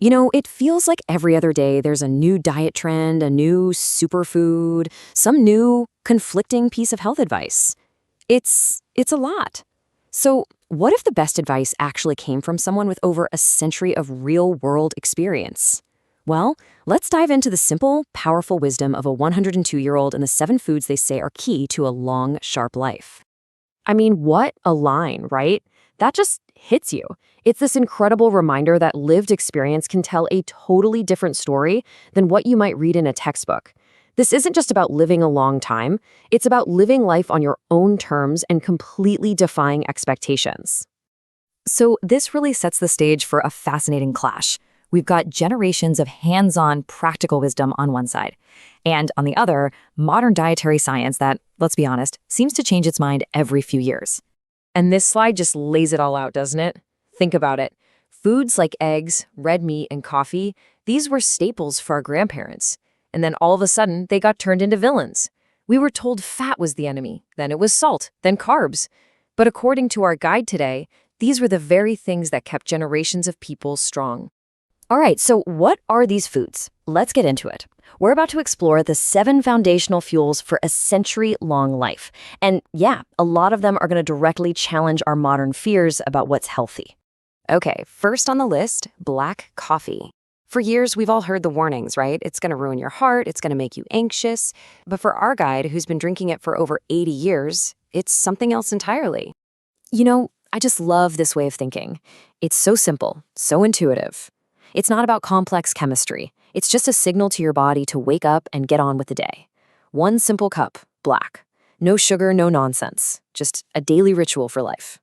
It feels like every other day there's a new diet trend, a new superfood, some new conflicting piece of health advice. It's a lot. So, what if the best advice actually came from someone with over a century of real-world experience? Well, let's dive into the simple, powerful wisdom of a 102-year-old and the 7 foods they say are key to a long, sharp life. I mean, what a line, right? That just hits you. It's this incredible reminder that lived experience can tell a totally different story than what you might read in a textbook. This isn't just about living a long time, it's about living life on your own terms and completely defying expectations. So this really sets the stage for a fascinating clash. We've got generations of hands-on practical wisdom on one side, and on the other, modern dietary science that, let's be honest, seems to change its mind every few years. And this slide just lays it all out, doesn't it? Think about it. Foods like eggs, red meat, and coffee, these were staples for our grandparents. And then all of a sudden, they got turned into villains. We were told fat was the enemy, then it was salt, then carbs. But according to our guide today, these were the very things that kept generations of people strong. All right, so what are these foods? Let's get into it. We're about to explore the 7 foundational fuels for a century-long life. And yeah, a lot of them are going to directly challenge our modern fears about what's healthy. Okay, first on the list, black coffee. For years, we've all heard the warnings, right? It's going to ruin your heart, it's going to make you anxious. But for our guide, who's been drinking it for over 80 years, it's something else entirely. I just love this way of thinking. It's so simple, so intuitive. It's not about complex chemistry. It's just a signal to your body to wake up and get on with the day. One simple cup, black. No sugar, no nonsense. Just a daily ritual for life.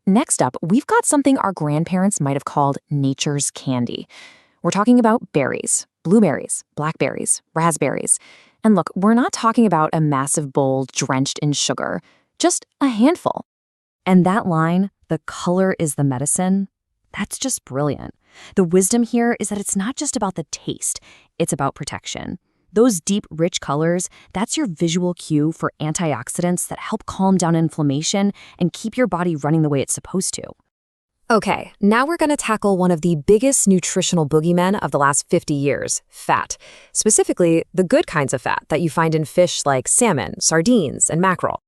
Next up, we've got something our grandparents might have called nature's candy. We're talking about berries, blueberries, blackberries, raspberries. And look, we're not talking about a massive bowl drenched in sugar, just a handful. And that line, the color is the medicine, that's just brilliant. The wisdom here is that it's not just about the taste, it's about protection. Those deep, rich colors, that's your visual cue for antioxidants that help calm down inflammation and keep your body running the way it's supposed to. Okay, now we're going to tackle one of the biggest nutritional boogeymen of the last 50 years, fat. Specifically, the good kinds of fat that you find in fish like salmon, sardines, and mackerel.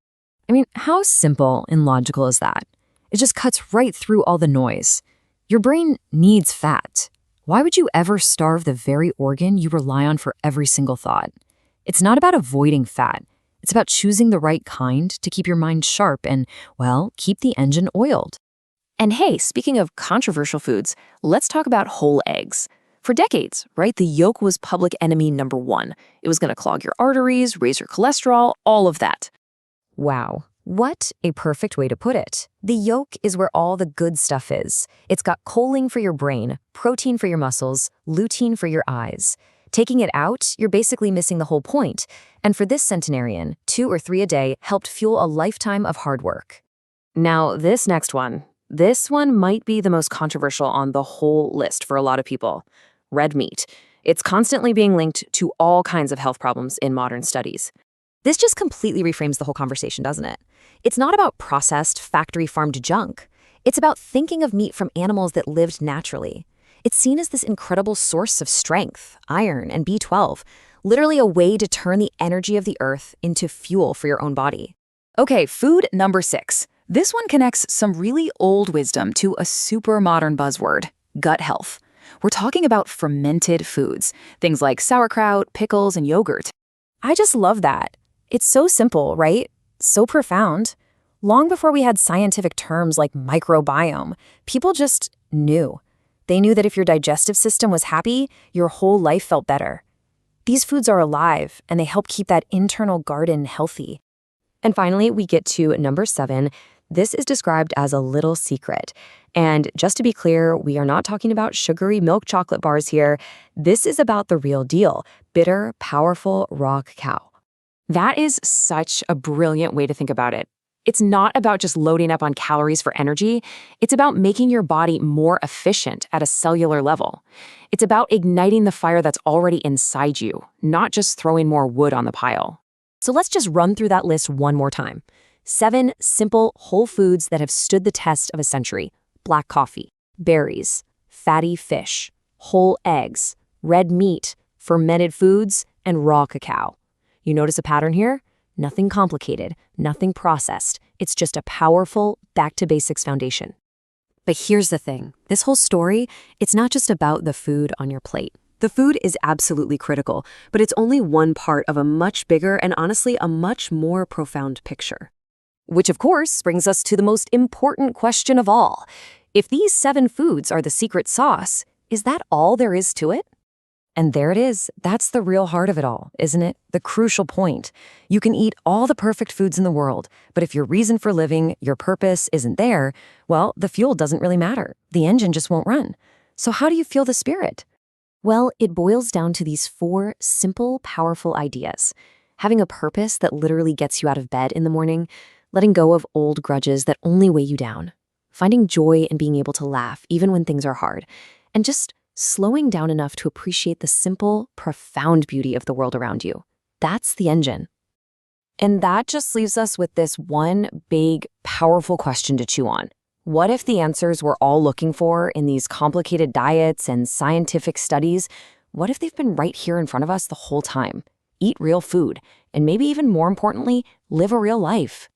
I mean, how simple and logical is that? It just cuts right through all the noise. Your brain needs fat. Why would you ever starve the very organ you rely on for every single thought? It's not about avoiding fat. It's about choosing the right kind to keep your mind sharp and, well, keep the engine oiled. And hey, speaking of controversial foods, let's talk about whole eggs. For decades, right, the yolk was public enemy number 1. It was going to clog your arteries, raise your cholesterol, all of that. Wow, what a perfect way to put it. The yolk is where all the good stuff is. It's got choline for your brain, protein for your muscles, lutein for your eyes. Taking it out, you're basically missing the whole point. And for this centenarian, 2 or 3 a day helped fuel a lifetime of hard work. Now, this next one. This one might be the most controversial on the whole list for a lot of people. Red meat. It's constantly being linked to all kinds of health problems in modern studies. This just completely reframes the whole conversation, doesn't it? It's not about processed, factory-farmed junk. It's about thinking of meat from animals that lived naturally. It's seen as this incredible source of strength, iron, and B12, literally a way to turn the energy of the earth into fuel for your own body. Okay, food number 6. This one connects some really old wisdom to a super modern buzzword, gut health. We're talking about fermented foods, things like sauerkraut, pickles, and yogurt. I just love that. It's so simple, right? So profound. Long before we had scientific terms like microbiome, people just knew. They knew that if your digestive system was happy, your whole life felt better. These foods are alive, and they help keep that internal garden healthy. And finally, we get to number 7. This is described as a little secret. And just to be clear, we are not talking about sugary milk chocolate bars here. This is about the real deal, bitter, powerful raw cacao. That is such a brilliant way to think about it. It's not about just loading up on calories for energy. It's about making your body more efficient at a cellular level. It's about igniting the fire that's already inside you, not just throwing more wood on the pile. So let's just run through that list one more time. 7 simple whole foods that have stood the test of a century. Black coffee, berries, fatty fish, whole eggs, red meat, fermented foods, and raw cacao. You notice a pattern here? Nothing complicated, nothing processed. It's just a powerful, back-to-basics foundation. But here's the thing. This whole story, it's not just about the food on your plate. The food is absolutely critical, but it's only one part of a much bigger and honestly a much more profound picture. Which, of course, brings us to the most important question of all. If these 7 foods are the secret sauce, is that all there is to it? And there it is. That's the real heart of it all, isn't it? The crucial point. You can eat all the perfect foods in the world, but if your reason for living, your purpose, isn't there, well, the fuel doesn't really matter. The engine just won't run. So how do you feel the spirit? Well, it boils down to these 4 simple, powerful ideas. Having a purpose that literally gets you out of bed in the morning, letting go of old grudges that only weigh you down, finding joy in being able to laugh even when things are hard, and just slowing down enough to appreciate the simple, profound beauty of the world around you. That's the engine. And that just leaves us with this one big, powerful question to chew on. What if the answers we're all looking for in these complicated diets and scientific studies, what if they've been right here in front of us the whole time? Eat real food, and maybe even more importantly, live a real life.